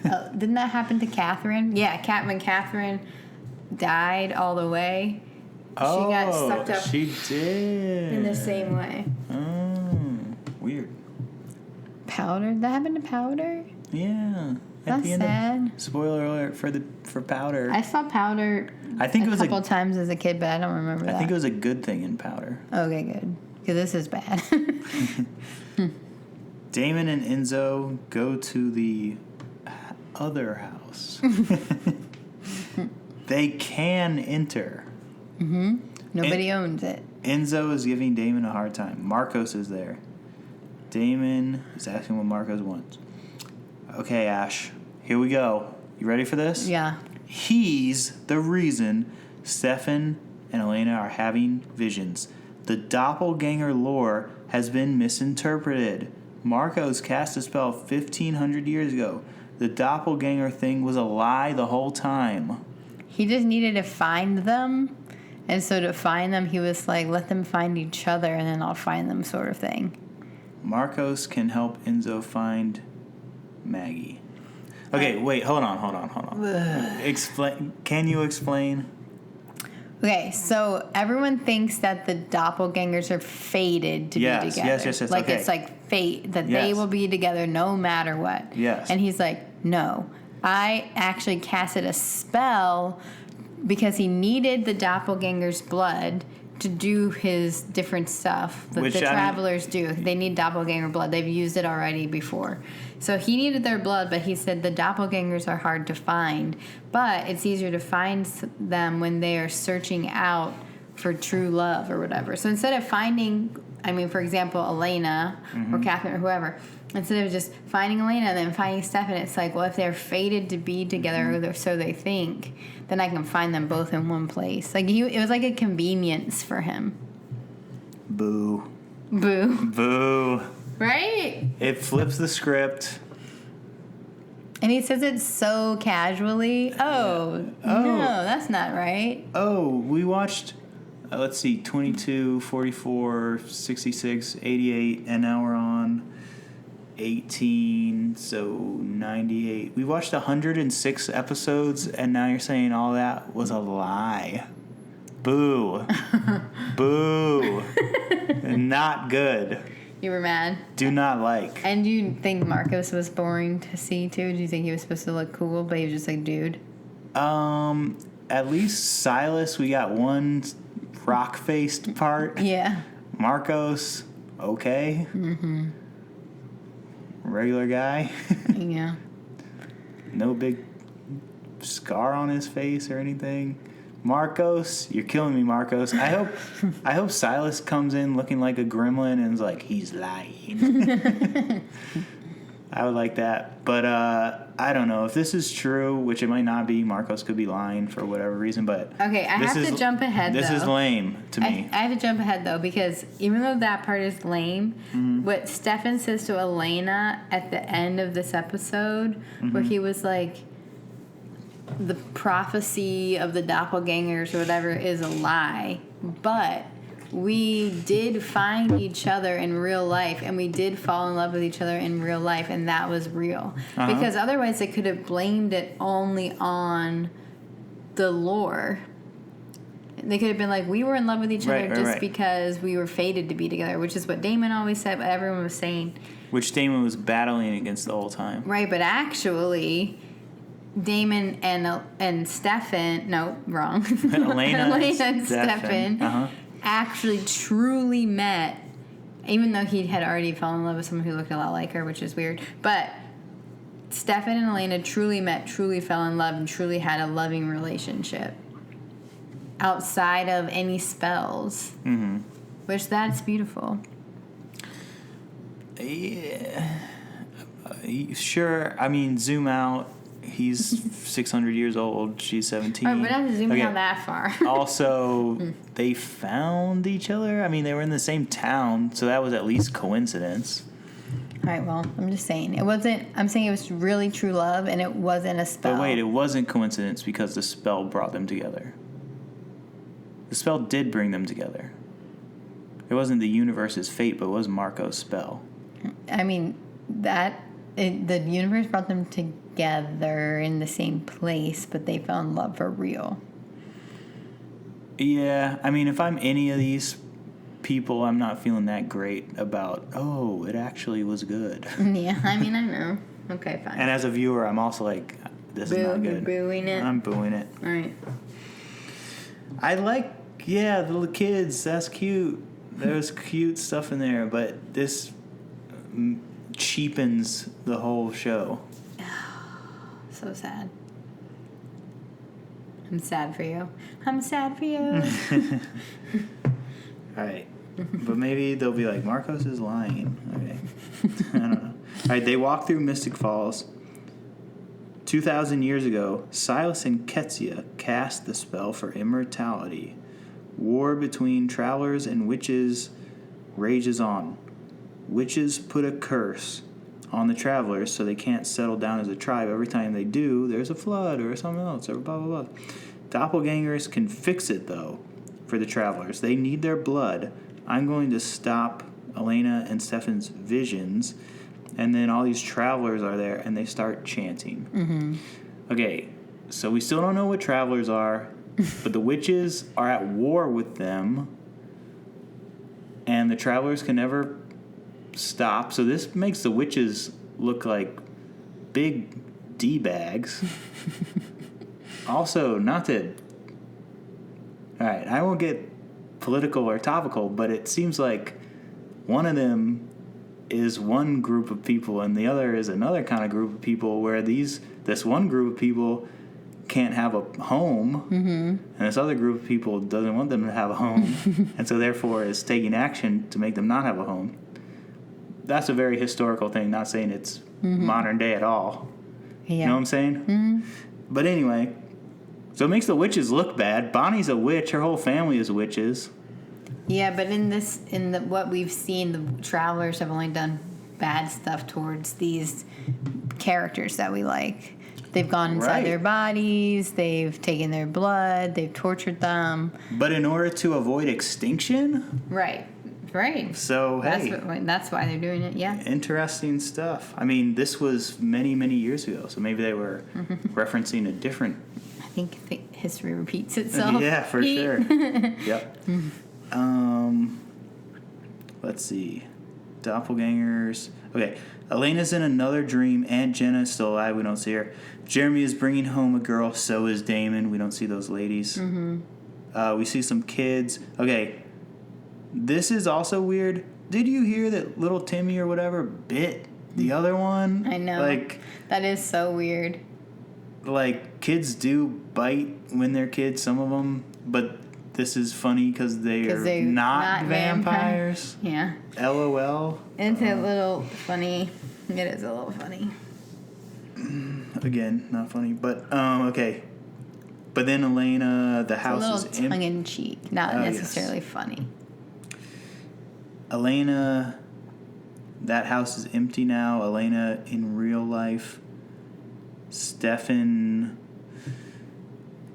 Didn't that happen to Catherine? Yeah, when Catherine died all the way, she got sucked up she did. in the same way. Oh, weird. Powder? That happened to Powder? Yeah. That's sad. Spoiler alert for Powder. I saw Powder I think it was a couple times as a kid, but I don't remember that. I think it was a good thing in Powder. Okay, good. Because this is bad. Damon and Enzo go to the other house. They can enter. Nobody owns it. Enzo is giving Damon a hard time. Markos is there. Damon is asking what Markos wants. Okay, Ash, here we go. You ready for this? Yeah. He's the reason Stefan and Elena are having visions. The doppelganger lore has been misinterpreted. Markos cast a spell 1,500 years ago. The doppelganger thing was a lie the whole time. He just needed to find them. And so to find them, he was like, let them find each other and then I'll find them sort of thing. Markos can help Enzo find Maggie. Okay, wait, hold on. Explain. Can you explain? Okay, so everyone thinks that the doppelgangers are fated to be together. Yes. Like okay. It's like fate, that they will be together no matter what. Yes. And he's like, no. I actually casted a spell because he needed the doppelganger's blood to do his different stuff that the travelers do. They need doppelganger blood. They've used it already before. So he needed their blood, but he said the doppelgangers are hard to find. But it's easier to find them when they are searching out for true love or whatever. So instead of finding, for example, Elena or Catherine or whoever, instead of just finding Elena and then finding Stefan, it's like, well, if they're fated to be together, or so they think, then I can find them both in one place. Like it was like a convenience for him. Boo. Boo. Right? It flips the script. And he says it so casually. No, that's not right. Oh, we watched, let's see, 22, 44, 66, 88, and now we're on 18, so 98. We watched 106 episodes, and now you're saying all that was a lie. Boo. Boo. Not good. You were mad. Do not like. And do you think Markos was boring to see too? Do you think he was supposed to look cool, but he was just like, dude? At least Silas, we got one rock-faced part. Yeah. Markos, okay. Mm-hmm. Regular guy. Yeah. No big scar on his face or anything. Markos, you're killing me, Markos. I hope Silas comes in looking like a gremlin and is like, he's lying. I would like that. But I don't know. If this is true, which it might not be, Markos could be lying for whatever reason. But okay, I have to jump ahead, This is lame to me. I have to jump ahead, though, because even though that part is lame, what Stefan says to Elena at the end of this episode, where he was like, the prophecy of the doppelgangers or whatever is a lie, but we did find each other in real life and we did fall in love with each other in real life, and that was real. Because otherwise they could have blamed it only on the lore. They could have been like, we were in love with each other Right. because we were fated to be together, which is what Damon always said, but everyone was saying. Which Damon was battling against the whole time. Right, but actually, Damon and Stefan, no, wrong. Elena and Stefan Uh-huh. actually truly met, even though he had already fallen in love with someone who looked a lot like her, which is weird. But Stefan and Elena truly met, truly fell in love, and truly had a loving relationship outside of any spells. Mm-hmm. Which that's beautiful. Yeah. Sure. I mean, zoom out. He's 600 years old. She's 17. All right, we're not zooming out that far. Also, they found each other. I mean, they were in the same town, so that was at least coincidence. All right, well, I'm just saying. I'm saying it was really true love, and it wasn't a spell. But wait, it wasn't coincidence because the spell brought them together. The spell did bring them together. It wasn't the universe's fate, but it was Markos' spell. I mean, the universe brought them together in the same place, but they fell in love for real. Yeah, I mean, if I'm any of these people, I'm not feeling that great about, it actually was good. Yeah, I mean, I know. Okay, fine. And as a viewer, I'm also like, this is not good. You're booing it? I'm booing it. All right. I like, the little kids. That's cute. There's cute stuff in there, but this cheapens the whole show. So sad. I'm sad for you. I'm sad for you. All right. But maybe they'll be like, Markos is lying. Okay. I don't know. All right, they walk through Mystic Falls. 2,000 years ago, Silas and Ketsia cast the spell for immortality. War between travelers and witches rages on. Witches put a curse on the travelers so they can't settle down as a tribe. Every time they do, there's a flood or something else or blah, blah, blah. Doppelgangers can fix it, though, for the travelers. They need their blood. I'm going to stop Elena and Stefan's visions. And then all these travelers are there, and they start chanting. Mm-hmm. Okay, so we still don't know what travelers are, but the witches are at war with them, and the travelers can never stop. So this makes the witches look like big D-bags. Also, not to... All right, I won't get political or topical, but it seems like one of them is one group of people and the other is another kind of group of people, where this one group of people can't have a home, and this other group of people doesn't want them to have a home, and so therefore is taking action to make them not have a home. That's a very historical thing, not saying it's modern day at all. Yeah. You know what I'm saying? Mm-hmm. But anyway, so it makes the witches look bad. Bonnie's a witch. Her whole family is witches. Yeah, but what we've seen, the travelers have only done bad stuff towards these characters that we like. They've gone inside their bodies, they've taken their blood, they've tortured them. But in order to avoid extinction? Right. So, that's why they're doing it, yeah. Interesting stuff. I mean, this was many, many years ago, so maybe they were referencing a different... I think history repeats itself. Yeah, for sure. Yep. Let's see. Doppelgangers. Okay. Elena's in another dream. Aunt Jenna is still alive. We don't see her. Jeremy is bringing home a girl. So is Damon. We don't see those ladies. Mm-hmm. We see some kids. Okay. This is also weird. Did you hear that little Timmy or whatever bit the other one? I know. Like, that is so weird. Like, kids do bite when they're kids, some of them. But this is funny because they're not vampires. Yeah. LOL. It's a little funny. It is a little funny. Again, not funny, but okay. But then Elena, the house is empty. Tongue in cheek, not necessarily funny. Elena, that house is empty now. Elena in real life. Stefan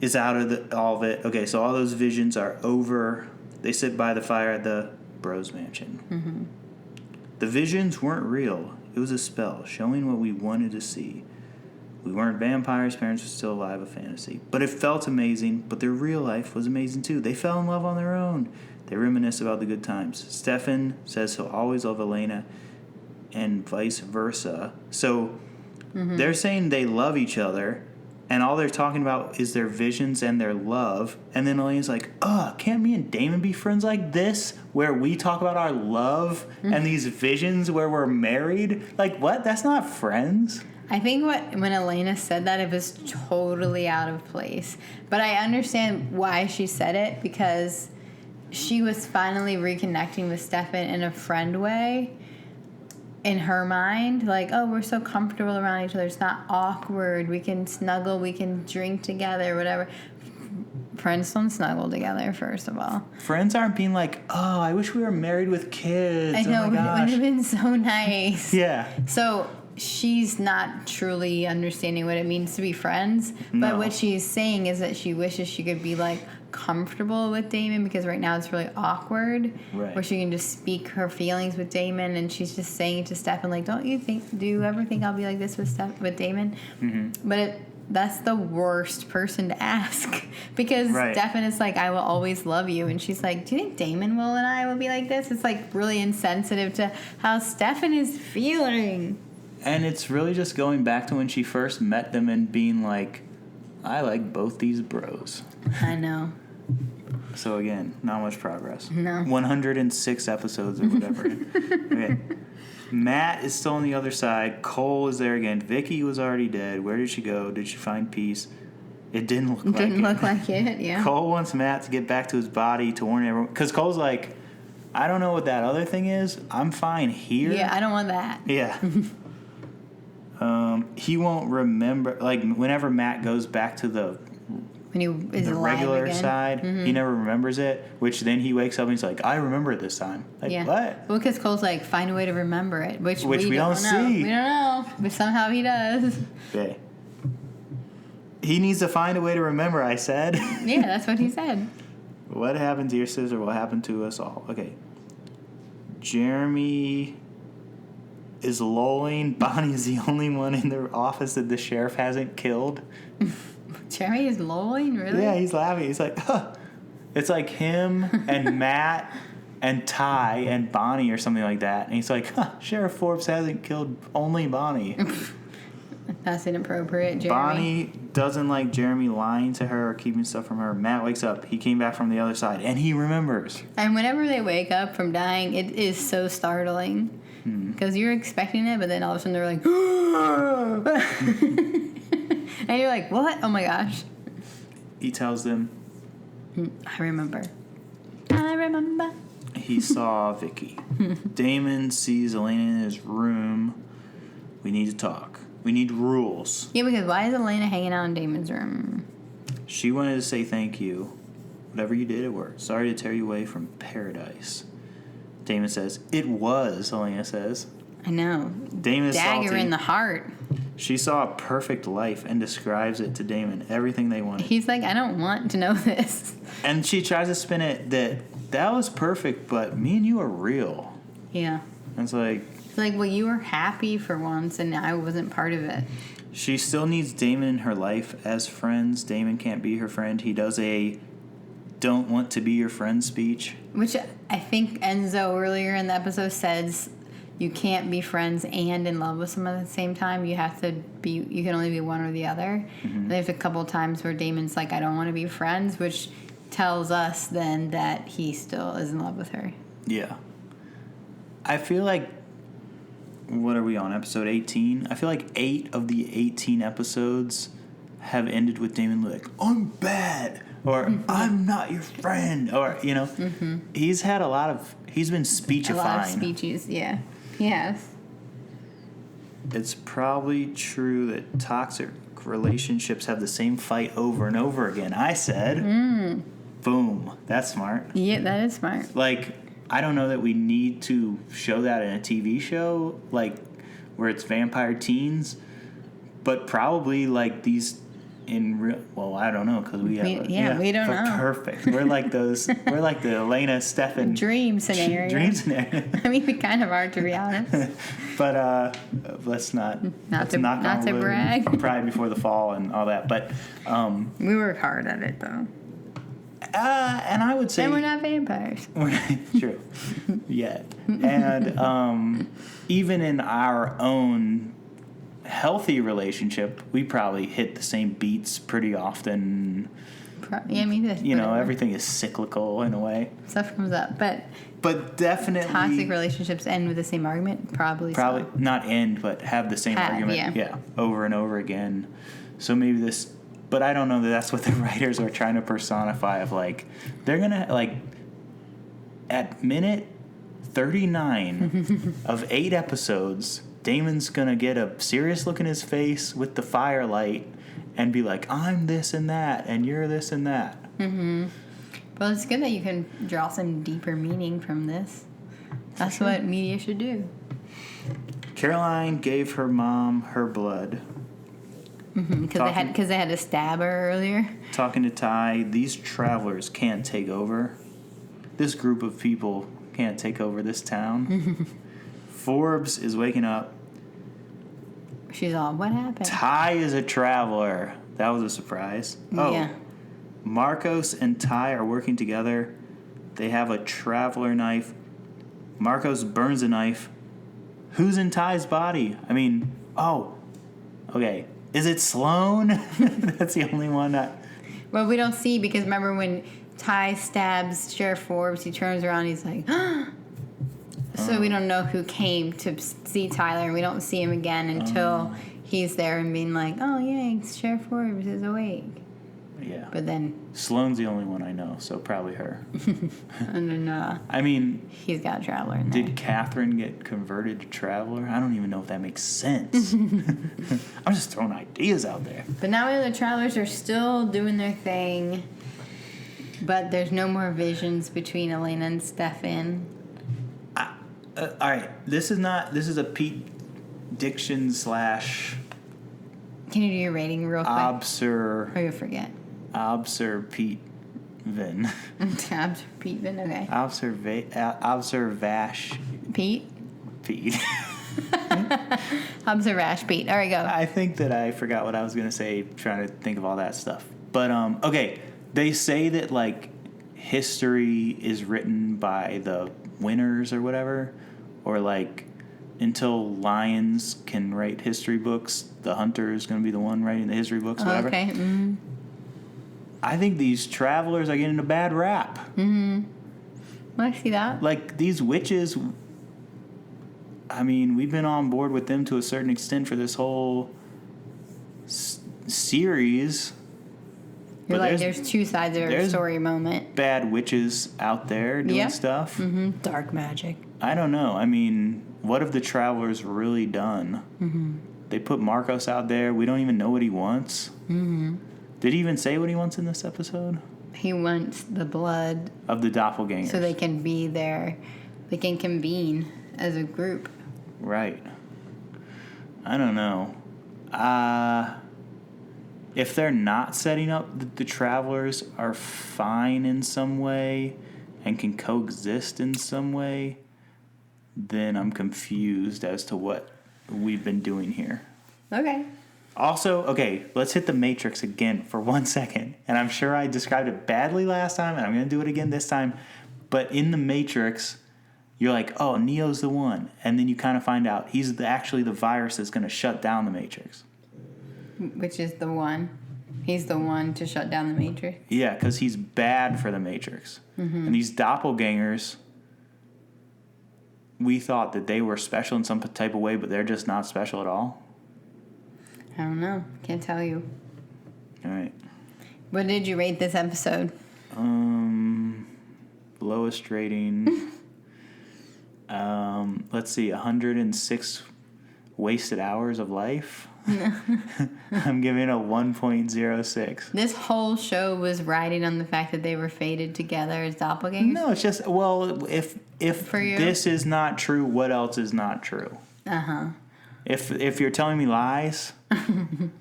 is out of all of it. Okay, so all those visions are over. They sit by the fire at the Bros Mansion. Mm-hmm. The visions weren't real. It was a spell, showing what we wanted to see. We weren't vampires, parents were still alive, a fantasy. But it felt amazing, but their real life was amazing too. They fell in love on their own. They reminisce about the good times. Stefan says he'll always love Elena and vice versa. So they're saying they love each other, and all they're talking about is their visions and their love. And then Elena's like, can't me and Damon be friends like this? Where we talk about our love and these visions where we're married? Like, what? That's not friends. I think when Elena said that, it was totally out of place. But I understand why she said it, because she was finally reconnecting with Stefan in a friend way. In her mind, like, oh, we're so comfortable around each other. It's not awkward. We can snuggle. We can drink together, whatever. Friends don't snuggle together, first of all. Friends aren't being like, oh, I wish we were married with kids. I know, oh my it gosh. would have been so nice. Yeah. So she's not truly understanding what it means to be friends. No. But what she's saying is that she wishes she could be, like, comfortable with Damon, because right now it's really awkward. Right. Where she can just speak her feelings with Damon, and she's just saying to Stefan, like, do you ever think I'll be like this with Damon? Mm-hmm. But that's the worst person to ask, because Stefan is like, I will always love you, and she's like, do you think Damon will and I will be like this? It's like really insensitive to how Stefan is feeling. And it's really just going back to when she first met them and being like, I like both these bros. I know. So again, not much progress. No. 106 episodes or whatever. Okay. Matt is still on the other side. Cole is there again. Vicky was already dead. Where did she go? Did she find peace? It didn't look like it. Didn't look like it, yeah. Cole wants Matt to get back to his body to warn everyone. Because Cole's like, I don't know what that other thing is. I'm fine here. Yeah, I don't want that. Yeah. He won't remember. Like, whenever Matt goes back to the When he is the alive regular again. side, he never remembers it, which then he wakes up and he's like, I remember it this time. Like, Yeah. what? Well, because Cole's like, find a way to remember it, which we we don't know. see. We don't know, but somehow he does. Okay. He needs to find a way to remember, I said. Yeah, that's what he said. What happened to your sister will happen to us all. Okay. Jeremy is lolling. Bonnie is the only one in the office that the sheriff hasn't killed. Jeremy is lolling, really? Yeah, he's laughing. He's like, huh. It's like him and Matt and Ty and Bonnie or something like that. And he's like, Sheriff Forbes hasn't killed only Bonnie. That's inappropriate, Jeremy. Bonnie doesn't like Jeremy lying to her or keeping stuff from her. Matt wakes up. He came back from the other side, and he remembers. And whenever they wake up from dying, it is so startling. Because you're expecting it, but then all of a sudden they're like, and you're like, what? Oh my gosh. He tells them I remember. he saw Vicky. Damon sees Elena in his room. We need to talk. We need rules. Yeah, because why is Elena hanging out in Damon's room? She wanted to say thank you. Whatever you did, it worked. Sorry to tear you away from paradise. Damon says, it was, Elena says. I know. Damon is Dagger salty. in the heart. She saw a perfect life and describes it to Damon. Everything they wanted. He's like, I don't want to know this. And she tries to spin it that was perfect, but me and you are real. Yeah. And it's like... It's like, well, you were happy for once, and I wasn't part of it. She still needs Damon in her life as friends. Damon can't be her friend. He does a don't want to be your friend speech. Which I think Enzo earlier in the episode says you can't be friends and in love with someone at the same time. You have to be, you can only be one or the other. Mm-hmm. There's a couple times where Damon's like, I don't want to be friends, which tells us then that he still is in love with her. Yeah. I feel like, what are we on, episode 18? I feel like 8 of the 18 episodes have ended with Damon like, I'm bad, or I'm not your friend, or, you know, he's been speechifying. A lot of speeches, yeah. Yes. It's probably true that toxic relationships have the same fight over and over again. I said, boom, that's smart. Yeah, that is smart. Like, I don't know that we need to show that in a TV show, like, where it's vampire teens, but probably, like, these well, I don't know because we have we don't know. Perfect. We're like those. We're like the Elena Stefan dream scenario. Dream scenario. I mean, we kind of are, to be honest. But let's not Not to wood, brag. Pride before the fall and all that. But we work hard at it though. And I would say, and we're not vampires. We're not, true, yet. And even in our own healthy relationship, we probably hit the same beats pretty often. Yeah, I mean, everything is cyclical in a way. Stuff comes up, but definitely toxic relationships end with the same argument. Probably so. Not end, but have the same argument. Yeah, over and over again. So maybe this, but I don't know that that's what the writers are trying to personify. Of like, they're gonna like at minute 39 of 8 episodes. Damon's gonna get a serious look in his face with the firelight and be like, I'm this and that, and you're this and that. Mm-hmm. Well, it's good that you can draw some deeper meaning from this. That's what media should do. Caroline gave her mom her blood. Because they had to stab her earlier. Talking to Ty, these travelers can't take over. This group of people can't take over this town. Forbes is waking up. She's all, what happened? Ty is a traveler. That was a surprise. Oh, yeah. Markos and Ty are working together. They have a traveler knife. Markos burns a knife. Who's in Ty's body? I mean, okay. Is it Sloane? That's the only one that... Well, we don't see, because remember when Ty stabs Sheriff Forbes, he turns around and he's like, So we don't know who came to see Tyler, and we don't see him again until he's there and being like, oh, yeah, Sheriff Forbes is awake. Yeah. But then... Sloane's the only one I know, so probably her. And then, I mean... He's got a traveler in there. Did Catherine get converted to traveler? I don't even know if that makes sense. I'm just throwing ideas out there. But now the travelers are still doing their thing, but there's no more visions between Elena and Stefan. All right, this is a Pete-dictions / Can you do your rating real quick? Or you'll forget. Pete Vin. Pete Vin, okay. Observash. Pete? Pete. Observash Pete. All right, go. I think that I forgot what I was going to say, trying to think of all that stuff. But, okay, they say that, like, history is written by the winners or whatever, or, like, until lions can write history books, the hunter is going to be the one writing the history books, whatever. Okay. Mm-hmm. I think these travelers are getting a bad rap. Mm-hmm. I see that. Like, these witches, I mean, we've been on board with them to a certain extent for this whole series. You're like, there's two sides of every story moment. Bad witches out there doing stuff. Mm-hmm. Dark magic. I don't know. I mean, what have the travelers really done? Mm-hmm. They put Markos out there. We don't even know what he wants. Mm-hmm. Did he even say what he wants in this episode? He wants the blood of the doppelgangers. So they can be there. They can convene as a group. Right. I don't know. If they're not setting up the travelers are fine in some way and can coexist in some way, then I'm confused as to what we've been doing here. Okay. Also, okay, let's hit the Matrix again for 1 second. And I'm sure I described it badly last time, and I'm going to do it again this time. But in the Matrix, you're like, oh, Neo's the one. And then you kind of find out he's actually the virus that's going to shut down the Matrix. Which is the one. He's the one to shut down the Matrix. Yeah, because he's bad for the Matrix. Mm-hmm. And these doppelgangers, we thought that they were special in some type of way, but they're just not special at all. I don't know. Can't tell you. All right. What did you rate this episode? Lowest rating. Let's see, 106 wasted hours of life. I'm giving it a 1.06. This whole show was riding on the fact that they were fated together as doppelgangers? No, it's just, well, if this is not true, what else is not true? Uh-huh. If you're telling me lies,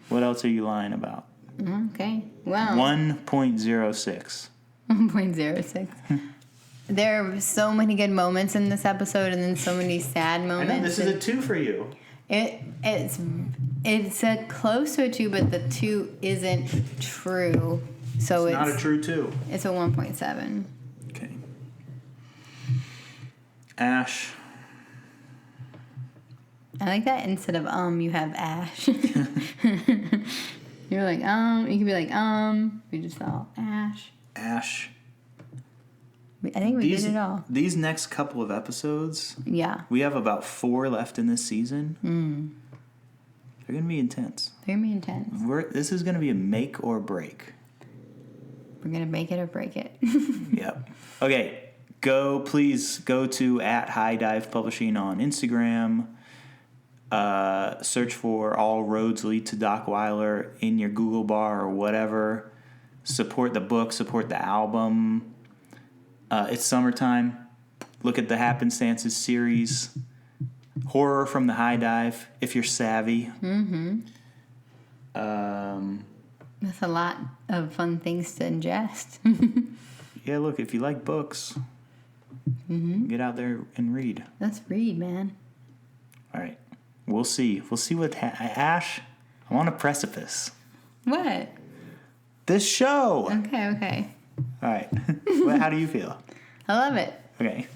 what else are you lying about? Okay. Wow. 1.06. 1.06. There are so many good moments in this episode, and then so many sad I moments. know, this is a 2 for you. It's a close to a 2, but the 2 isn't true. So It's not a true 2. It's a 1.7. Okay. Ash. I like that instead of you have Ash. You're like, you can be like, we just saw Ash. Ash. I think we did it all. These next couple of episodes, Yeah. we have about 4 left in this season. They're going to be intense. They're going to be intense. This is going to be a make or break. We're going to make it or break it. Yep. Okay. Please go to @HighDive Publishing on Instagram. Search for All Roads Lead to Doc Weiler in your Google bar or whatever. Support the book, support the album. It's summertime. Look at the Happenstances series. Horror from the High Dive, if you're savvy. That's a lot of fun things to ingest. Yeah, look, if you like books, get out there and read. Let's read, man. All right. We'll see. We'll see what... Ash, I'm on a precipice. What? This show! Okay. All right. How do you feel? I love it. Okay.